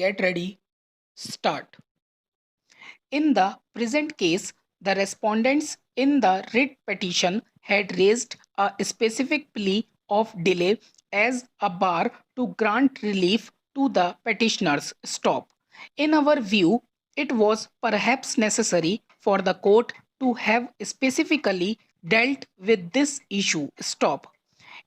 Get ready, start. In the present case, the respondents in the writ petition had raised a specific plea of delay as a bar to grant relief to the petitioners. Stop. In our view, it was perhaps necessary for the court to have specifically dealt with this issue. Stop.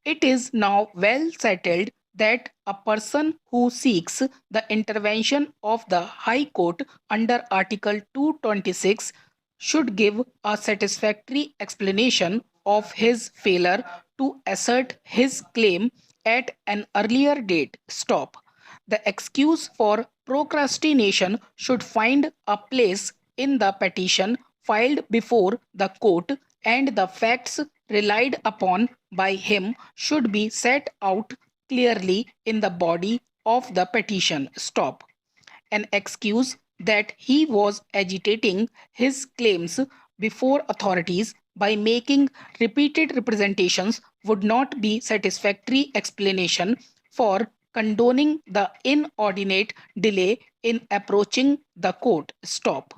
It is now well settled that a person who seeks the intervention of the High Court under Article 226 should give a satisfactory explanation of his failure to assert his claim at an earlier date. Stop. The excuse for procrastination should find a place in the petition filed before the court, and the facts relied upon by him should be set out clearly in the body of the petition. Stop. An excuse that he was agitating his claims before authorities by making repeated representations would not be satisfactory explanation for condoning the inordinate delay in approaching the court. Stop.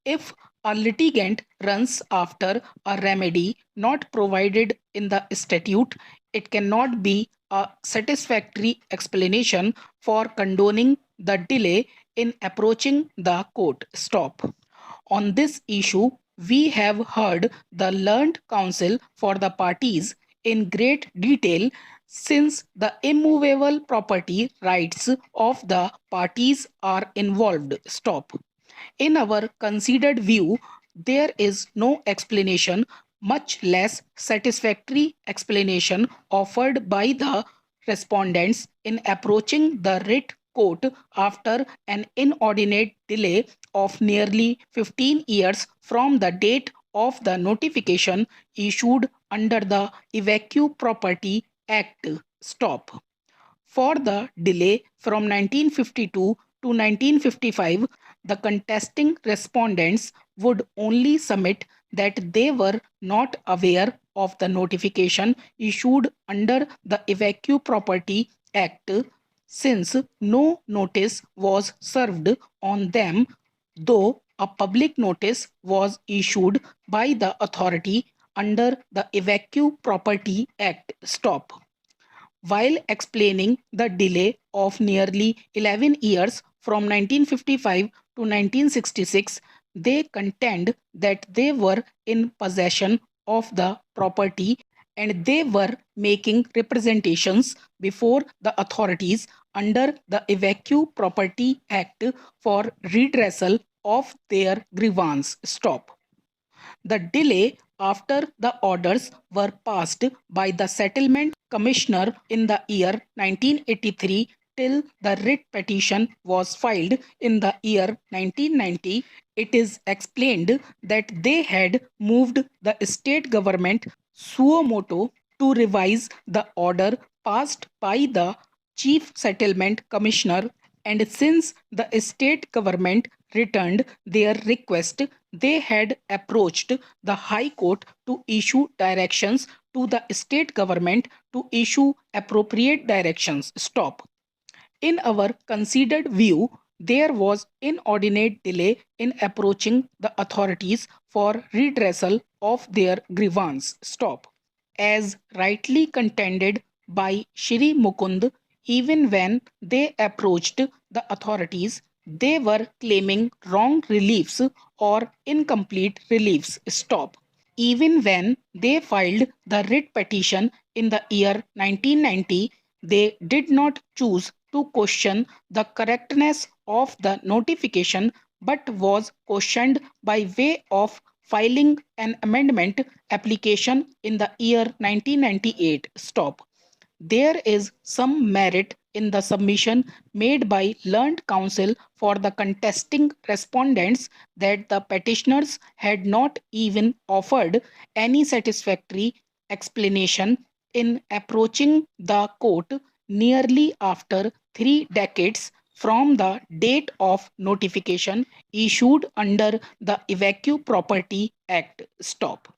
If a litigant runs after a remedy not provided in the statute, it cannot be a satisfactory explanation for condoning the delay in approaching the court. Stop. On this issue, we have heard the learned counsel for the parties in great detail, since the immovable property rights of the parties are involved. Stop. In our considered view, there is no explanation, much less satisfactory explanation, offered by the respondents in approaching the writ court after an inordinate delay of nearly 15 years from the date of the notification issued under the Evacuee Property Act. Stop. For the delay from 1952 to 1955, the contesting respondents would only submit that they were not aware of the notification issued under the Evacuee Property Act, since no notice was served on them, though a public notice was issued by the authority under the Evacuee Property Act. Stop. While explaining the delay of nearly 11 years from 1955 to 1966, they contend that they were in possession of the property and they were making representations before the authorities under the Evacuee Property Act for redressal of their grievance. Stop. The delay after the orders were passed by the Settlement Commissioner in the year 1983 till the writ petition was filed in the year 1990, it is explained that they had moved the state government suo motu to revise the order passed by the Chief Settlement Commissioner, and since the state government returned their request, they had approached the High Court to issue directions to the state government to issue appropriate directions. Stop. In our considered view, there was inordinate delay in approaching the authorities for redressal of their grievance. Stop. As rightly contended by Shri Mukund, even when they approached the authorities, they were claiming wrong reliefs or incomplete reliefs. Stop. Even when they filed the writ petition in the year 1990, they did not choose to question the correctness of the notification, but was questioned by way of filing an amendment application in the year 1998. Stop. There is some merit in the submission made by learned counsel for the contesting respondents that the petitioners had not even offered any satisfactory explanation in approaching the court nearly after 3 decades from the date of notification issued under the Evacuee Property Act. Stop.